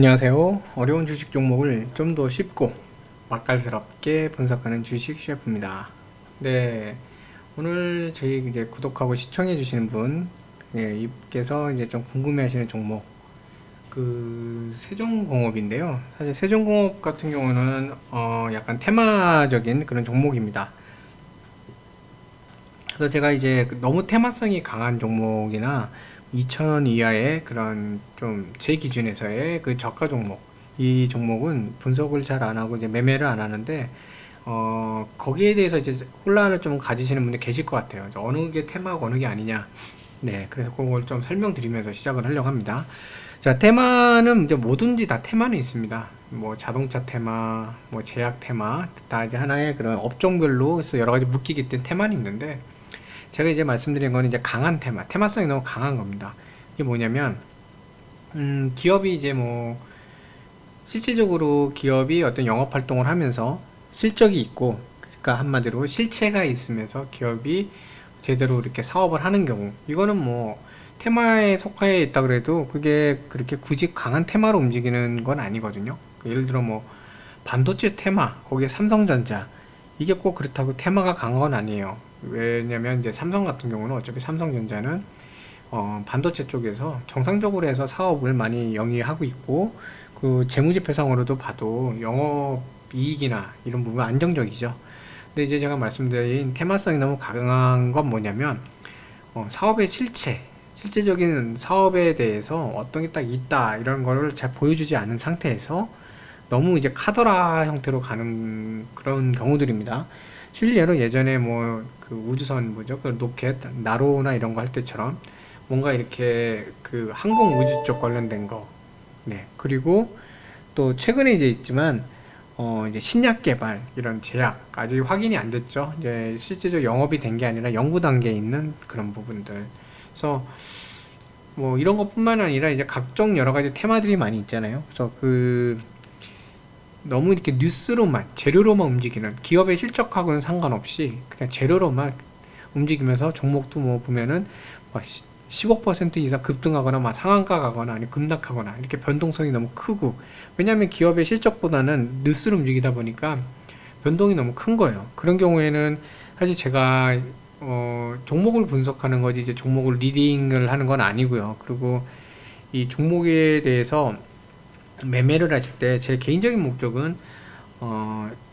안녕하세요. 어려운 주식 종목을 좀 더 쉽고 맛깔스럽게 분석하는 주식 셰프입니다. 네, 오늘 저희 이제 구독하고 시청해 주시는 분, 이께서 이제 좀 궁금해 하시는 종목, 세종공업인데요. 사실 세종공업 같은 경우는, 약간 테마적인 그런 종목입니다. 그래서 제가 이제 너무 테마성이 강한 종목이나 2,000원 이하의 그런 좀 제 기준에서의 그 저가 종목, 이 종목은 분석을 잘 안 하고 이제 매매를 안 하는데, 거기에 대해서 이제 혼란을 좀 가지시는 분들 계실 것 같아요. 어느 게 테마고 어느 게 아니냐. 네, 그래서 그걸 좀 설명드리면서 시작을 하려고 합니다. 자, 테마는 이제 뭐든지 다 테마는 있습니다. 뭐 자동차 테마, 뭐 제약 테마, 다 이제 하나의 그런 업종별로 해서 여러 가지 묶이기 때문에 테마는 있는데, 제가 이제 말씀드린 건 이제 강한 테마성이 너무 강한 겁니다. 이게 뭐냐면, 기업이 이제 뭐, 실질적으로 기업이 어떤 영업 활동을 하면서 실적이 있고, 그러니까 한마디로 실체가 있으면서 기업이 제대로 이렇게 사업을 하는 경우, 이거는 뭐, 테마에 속해 있다 그래도 그게 그렇게 굳이 강한 테마로 움직이는 건 아니거든요. 예를 들어 뭐, 반도체 테마, 거기에 삼성전자, 이게 꼭 그렇다고 테마가 강한 건 아니에요. 왜냐면 이제 삼성 같은 경우는 어차피 삼성전자는 반도체 쪽에서 정상적으로 해서 사업을 많이 영위하고 있고, 그 재무제표상으로도 봐도 영업 이익이나 이런 부분 안정적이죠. 근데 이제 제가 말씀드린 테마성이 너무 강한 건 뭐냐면, 사업의 실제적인 사업에 대해서 어떤 게 딱 있다 이런 거를 잘 보여주지 않은 상태에서 너무 이제 카더라 형태로 가는 그런 경우들입니다. 실례로 예전에 뭐 그 우주선 뭐죠? 그 로켓, 나로나 이런 거 할 때처럼 뭔가 이렇게 그 항공 우주 쪽 관련된 거. 네. 그리고 또 최근에 이제 있지만 이제 신약 개발 이런 제약 아직 확인이 안 됐죠. 이제 실제로 영업이 된 게 아니라 연구 단계에 있는 그런 부분들. 그래서 뭐 이런 것뿐만 아니라 이제 각종 여러 가지 테마들이 많이 있잖아요. 그래서 너무 이렇게 뉴스로만 재료로만 움직이는 기업의 실적하고는 상관없이 그냥 재료로만 움직이면서 종목도 뭐 보면은 막 15% 이상 급등하거나 막 상한가 가거나 아니 급락하거나 이렇게 변동성이 너무 크고, 왜냐하면 기업의 실적보다는 뉴스로 움직이다 보니까 변동이 너무 큰 거예요. 그런 경우에는 사실 제가 종목을 분석하는 거지 이제 종목을 리딩을 하는 건 아니고요. 그리고 이 종목에 대해서 매매를 하실 때 제 개인적인 목적은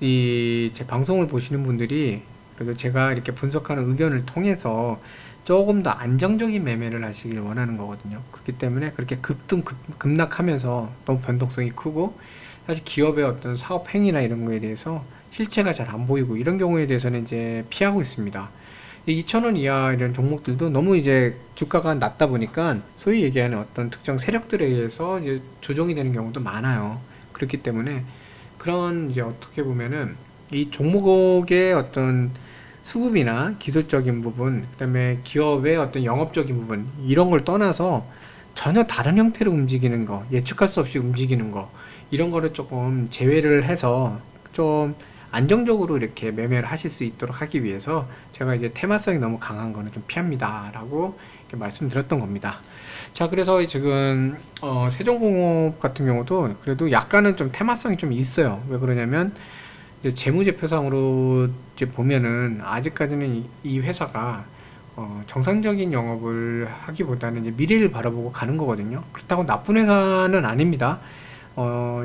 이 제 방송을 보시는 분들이 그래도 제가 이렇게 분석하는 의견을 통해서 조금 더 안정적인 매매를 하시길 원하는 거거든요. 그렇기 때문에 그렇게 급락하면서 너무 변동성이 크고 사실 기업의 어떤 사업 행위나 이런 거에 대해서 실체가 잘 안 보이고 이런 경우에 대해서는 이제 피하고 있습니다. 2,000원 이하 이런 종목들도 너무 이제 주가가 낮다 보니까 소위 얘기하는 어떤 특정 세력들에 의해서 이제 조정이 되는 경우도 많아요. 그렇기 때문에 그런 이제 어떻게 보면은 이 종목의 어떤 수급이나 기술적인 부분, 그다음에 기업의 어떤 영업적인 부분 이런 걸 떠나서 전혀 다른 형태로 움직이는 거, 예측할 수 없이 움직이는 거 이런 거를 조금 제외를 해서 좀 안정적으로 이렇게 매매를 하실 수 있도록 하기 위해서 제가 이제 테마성이 너무 강한 거는 좀 피합니다 라고 이렇게 말씀드렸던 겁니다. 자, 그래서 지금 세종공업 같은 경우도 그래도 약간은 좀 테마성이 좀 있어요. 왜 그러냐면 이제 재무제표상으로 이제 보면은 아직까지는 이 회사가 정상적인 영업을 하기보다는 이제 미래를 바라보고 가는 거거든요. 그렇다고 나쁜 회사는 아닙니다.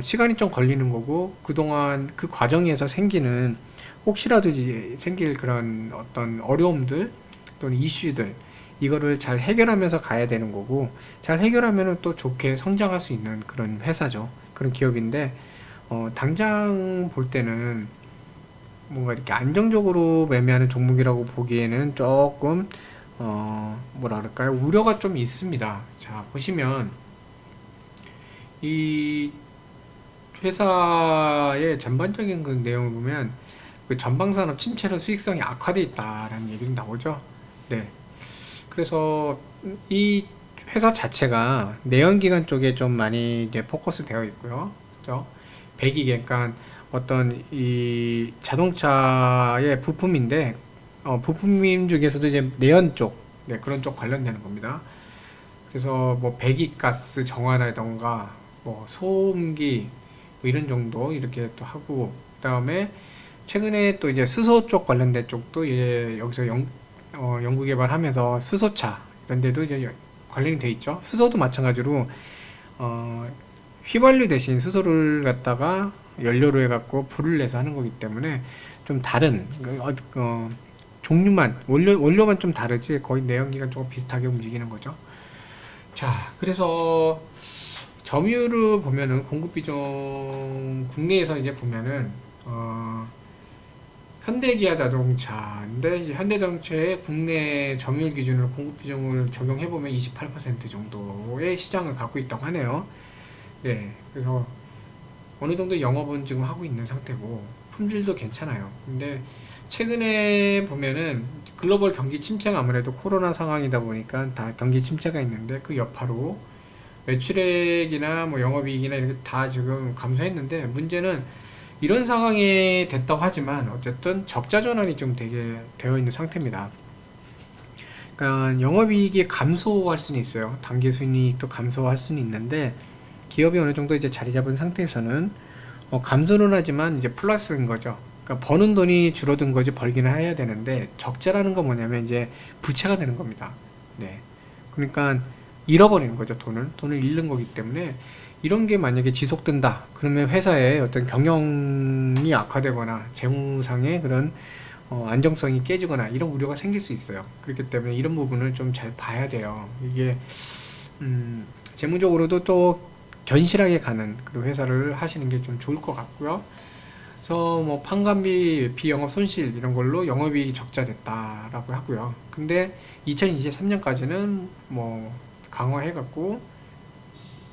시간이 좀 걸리는 거고, 그동안 그 과정에서 생기는, 혹시라도 이제 생길 그런 어떤 어려움들 또는 이슈들, 이거를 잘 해결하면서 가야 되는 거고, 잘 해결하면 또 좋게 성장할 수 있는 그런 회사죠. 그런 기업인데, 당장 볼 때는 뭔가 이렇게 안정적으로 매매하는 종목이라고 보기에는 조금, 뭐라 그럴까요? 우려가 좀 있습니다. 자, 보시면, 이 회사의 전반적인 그 내용을 보면 그 전방산업 침체로 수익성이 악화돼 있다라는 얘기가 나오죠. 네. 그래서 이 회사 자체가 내연기관 쪽에 좀 많이 이제 포커스 되어 있고요. 그죠? 배기계, 그러니까 어떤 이 자동차의 부품인데, 부품인 중에서도 이제 내연 쪽, 네, 그런 쪽 관련되는 겁니다. 그래서 뭐 배기가스 정화라던가 뭐 소음기 뭐 이런 정도 이렇게 또 하고, 그 다음에 최근에 또 이제 수소 쪽 관련된 쪽도 이제 여기서 연구 개발하면서 수소차 이런 데도 이제 관련이 돼 있죠. 수소도 마찬가지로 어, 휘발유 대신 수소를 갖다가 연료로 해갖고 불을 내서 하는 거기 때문에 좀 다른 종류만 원료만 좀 다르지 거의 내연기관 조금 비슷하게 움직이는 거죠. 자, 그래서 점유율을 보면은 공급 비중 국내에서 이제 보면은 현대기아 자동차인데 현대자동차의 국내 점유율 기준으로 공급 비중을 적용해 보면 28% 정도의 시장을 갖고 있다고 하네요. 네, 그래서 어느 정도 영업은 지금 하고 있는 상태고 품질도 괜찮아요. 근데 최근에 보면은 글로벌 경기 침체가 아무래도 코로나 상황이다 보니까 다 경기 침체가 있는데 그 여파로 매출액이나 뭐 영업이익이나 이렇게 다 지금 감소했는데, 문제는 이런 상황이 됐다고 하지만 어쨌든 적자 전환이 좀 되게 되어 있는 상태입니다. 그러니까 영업이익이 감소할 수는 있어요. 당기순이익도 감소할 수는 있는데, 기업이 어느 정도 이제 자리 잡은 상태에서는 감소는 하지만 이제 플러스인 거죠. 그러니까 버는 돈이 줄어든 거지 벌기는 해야 되는데, 적자라는 건 뭐냐면 이제 부채가 되는 겁니다. 네. 그러니까 잃어버리는 거죠. 돈을 잃는 거기 때문에 이런 게 만약에 지속된다 그러면 회사의 어떤 경영이 악화되거나 재무상의 그런 안정성이 깨지거나 이런 우려가 생길 수 있어요. 그렇기 때문에 이런 부분을 좀 잘 봐야 돼요. 이게 재무적으로도 또 견실하게 가는 그런 회사를 하시는 게 좀 좋을 것 같고요. 그래서 뭐 판관비, 비영업 손실 이런 걸로 영업이익이 적자됐다라고 하고요. 근데 2023년까지는 뭐 강화해 갖고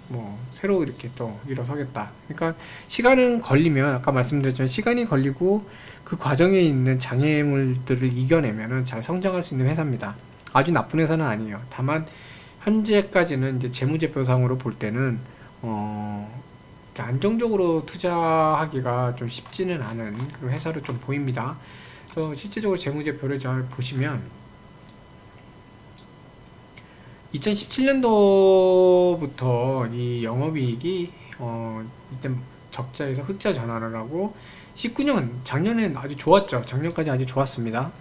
뭐 새로 이렇게 또 일어서겠다. 그러니까 시간은 걸리면, 아까 말씀드렸지만 시간이 걸리고 그 과정에 있는 장애물들을 이겨내면은 잘 성장할 수 있는 회사입니다. 아주 나쁜 회사는 아니에요. 다만 현재까지는 이제 재무제표상으로 볼 때는 안정적으로 투자하기가 좀 쉽지는 않은 그런 회사로 좀 보입니다. 그래서 실제적으로 재무제표를 잘 보시면 2017년도부터 이 영업이익이 이때 적자에서 흑자 전환을 하고 19년 작년엔 아주 좋았죠. 작년까지 아주 좋았습니다.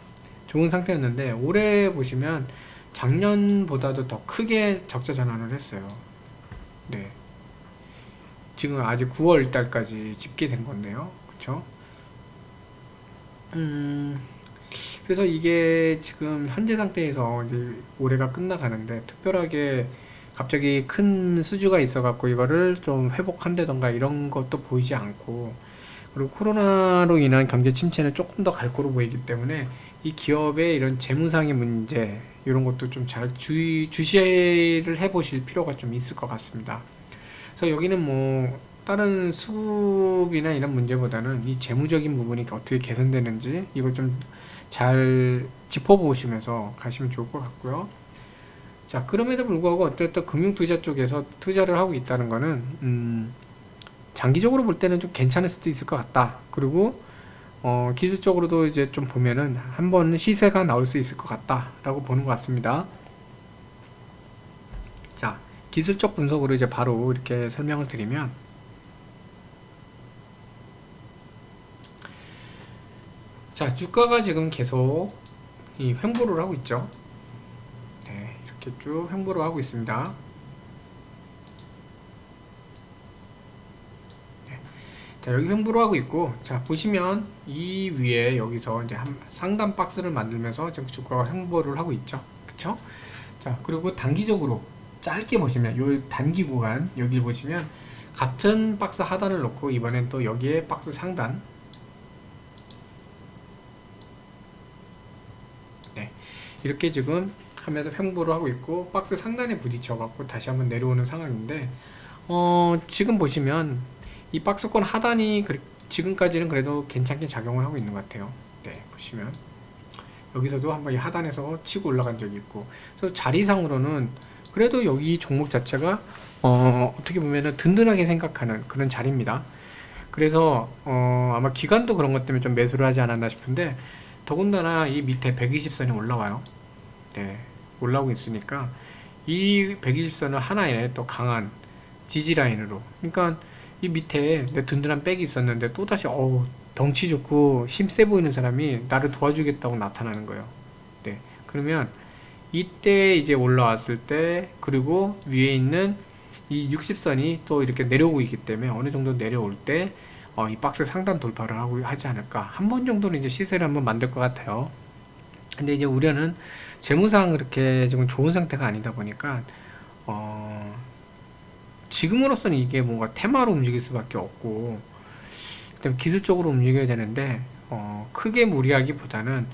좋은 상태였는데 올해 보시면 작년보다도 더 크게 적자 전환을 했어요. 네. 지금 아직 9월 달까지 집계된 건데요. 그쵸? 그래서 이게 지금 현재 상태에서 이제 올해가 끝나가는데 특별하게 갑자기 큰 수주가 있어 갖고 이거를 좀 회복한다던가 이런 것도 보이지 않고, 그리고 코로나로 인한 경제 침체는 조금 더 갈 거로 보이기 때문에 이 기업의 이런 재무상의 문제 이런 것도 좀 잘 주시를 해 보실 필요가 좀 있을 것 같습니다. 그래서 여기는 뭐 다른 수급이나 이런 문제보다는 이 재무적인 부분이 어떻게 개선되는지 이걸 좀 잘 짚어보시면서 가시면 좋을 것 같고요. 자, 그럼에도 불구하고 어쨌든 금융투자 쪽에서 투자를 하고 있다는 거는 장기적으로 볼 때는 좀 괜찮을 수도 있을 것 같다. 그리고 기술적으로도 이제 좀 보면은 한번 시세가 나올 수 있을 것 같다 라고 보는 것 같습니다. 자, 기술적 분석으로 이제 바로 이렇게 설명을 드리면, 자, 주가가 지금 계속 이 횡보를 하고 있죠. 네, 이렇게 쭉 횡보를 하고 있습니다. 네. 자, 여기 횡보를 하고 있고, 자, 보시면 이 위에 여기서 이제 한 상단 박스를 만들면서 지금 주가가 횡보를 하고 있죠. 그쵸? 자, 그리고 단기적으로 짧게 보시면 요 단기 구간 여기 보시면 같은 박스 하단을 놓고 이번엔 또 여기에 박스 상단, 네, 이렇게 지금 하면서 횡보를 하고 있고 박스 상단에 부딪혀 갖고 다시 한번 내려오는 상황인데, 지금 보시면 이 박스권 하단이 지금까지는 그래도 괜찮게 작용을 하고 있는 것 같아요. 네, 보시면 여기서도 한번 이 하단에서 치고 올라간 적이 있고, 그래서 자리상으로는 그래도 여기 종목 자체가 어떻게 보면은 든든하게 생각하는 그런 자리입니다. 그래서 아마 기관도 그런 것 때문에 좀 매수를 하지 않았나 싶은데, 더군다나 이 밑에 120선이 올라와요. 네, 올라오고 있으니까 이 120선은 하나의 또 강한 지지 라인으로. 그러니까 이 밑에 내 든든한 백이 있었는데 또다시 덩치 좋고 힘세 보이는 사람이 나를 도와주겠다고 나타나는 거예요. 네. 그러면 이때 이제 올라왔을 때, 그리고 위에 있는 이 60선이 또 이렇게 내려오고 있기 때문에 어느 정도 내려올 때 이 박스 상단 돌파를 하고 하지 않을까. 한 번 정도는 이제 시세를 한번 만들 것 같아요. 근데 이제 우려는 재무상 그렇게 지금 좋은 상태가 아니다 보니까 지금으로서는 이게 뭔가 테마로 움직일 수밖에 없고, 그다음 기술적으로 움직여야 되는데 크게 무리하기보다는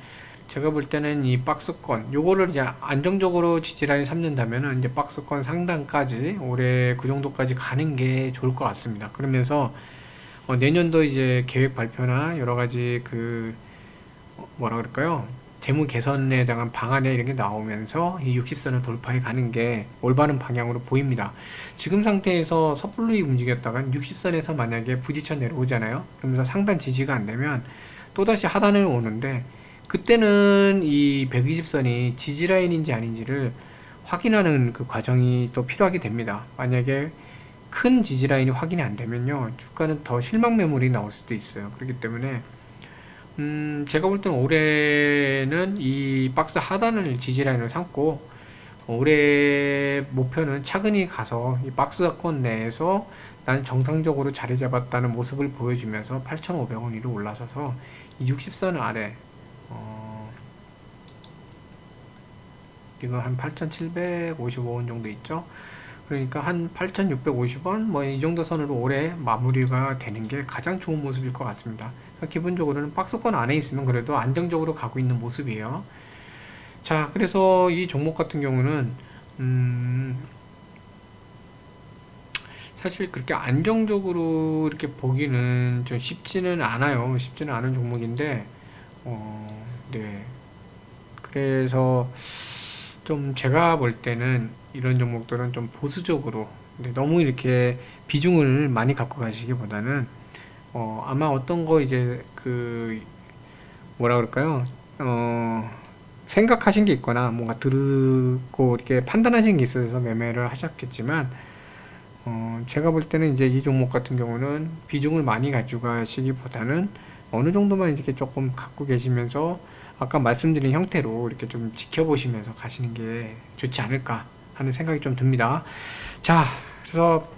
제가 볼 때는 이 박스권 요거를 이제 안정적으로 지지라인 삼는다면은 이제 박스권 상단까지 올해 그 정도까지 가는 게 좋을 것 같습니다. 그러면서 내년도 이제 계획 발표나 여러 가지 뭐라 그럴까요? 재무 개선에 대한 방안에 이런 게 나오면서 이 60선을 돌파해 가는 게 올바른 방향으로 보입니다. 지금 상태에서 섣불리 움직였다가 60선에서 만약에 부딪혀 내려오잖아요. 그러면서 상단 지지가 안 되면 또다시 하단을 오는데, 그때는 이 120선이 지지라인인지 아닌지를 확인하는 그 과정이 또 필요하게 됩니다. 만약에 큰 지지라인이 확인이 안 되면요, 주가는 더 실망 매물이 나올 수도 있어요. 그렇기 때문에 제가 볼 때는 올해는 이 박스 하단을 지지라인으로 삼고, 올해 목표는 차근히 가서 이 박스권 내에서 난 정상적으로 자리 잡았다는 모습을 보여주면서 8,500원 위로 올라서서 이 60선 아래 이거 한 8,755원 정도 있죠. 그러니까 한 8,650원 뭐 이 정도 선으로 올해 마무리가 되는 게 가장 좋은 모습일 것 같습니다. 기본적으로는 박스권 안에 있으면 그래도 안정적으로 가고 있는 모습이에요. 자, 그래서 이 종목 같은 경우는 사실 그렇게 안정적으로 이렇게 보기는 좀 쉽지는 않아요. 쉽지는 않은 종목인데 네. 그래서 좀 제가 볼 때는 이런 종목들은 좀 보수적으로, 너무 이렇게 비중을 많이 갖고 가시기보다는 아마 어떤 거 이제 뭐라 그럴까요? 생각하신 게 있거나 뭔가 들고 이렇게 판단하신 게 있어서 매매를 하셨겠지만, 제가 볼 때는 이제 이 종목 같은 경우는 비중을 많이 가지고 가시기보다는 어느 정도만 이렇게 조금 갖고 계시면서 아까 말씀드린 형태로 이렇게 좀 지켜보시면서 가시는 게 좋지 않을까 하는 생각이 좀 듭니다. 자, 그래서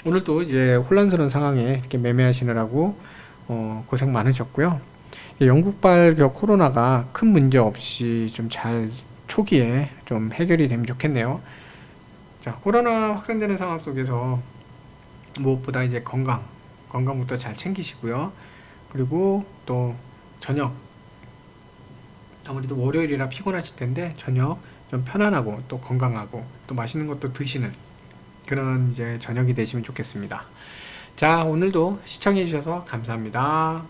오늘도 이제 혼란스러운 상황에 이렇게 매매하시느라고 고생 많으셨고요. 영국발 코로나가 큰 문제 없이 좀 잘 초기에 좀 해결이 되면 좋겠네요. 자, 코로나 확산되는 상황 속에서 무엇보다 이제 건강부터 잘 챙기시고요. 그리고 또 저녁, 아무래도 월요일이라 피곤하실 텐데 저녁 좀 편안하고 또 건강하고 또 맛있는 것도 드시는 그런 이제 저녁이 되시면 좋겠습니다. 자, 오늘도 시청해 주셔서 감사합니다.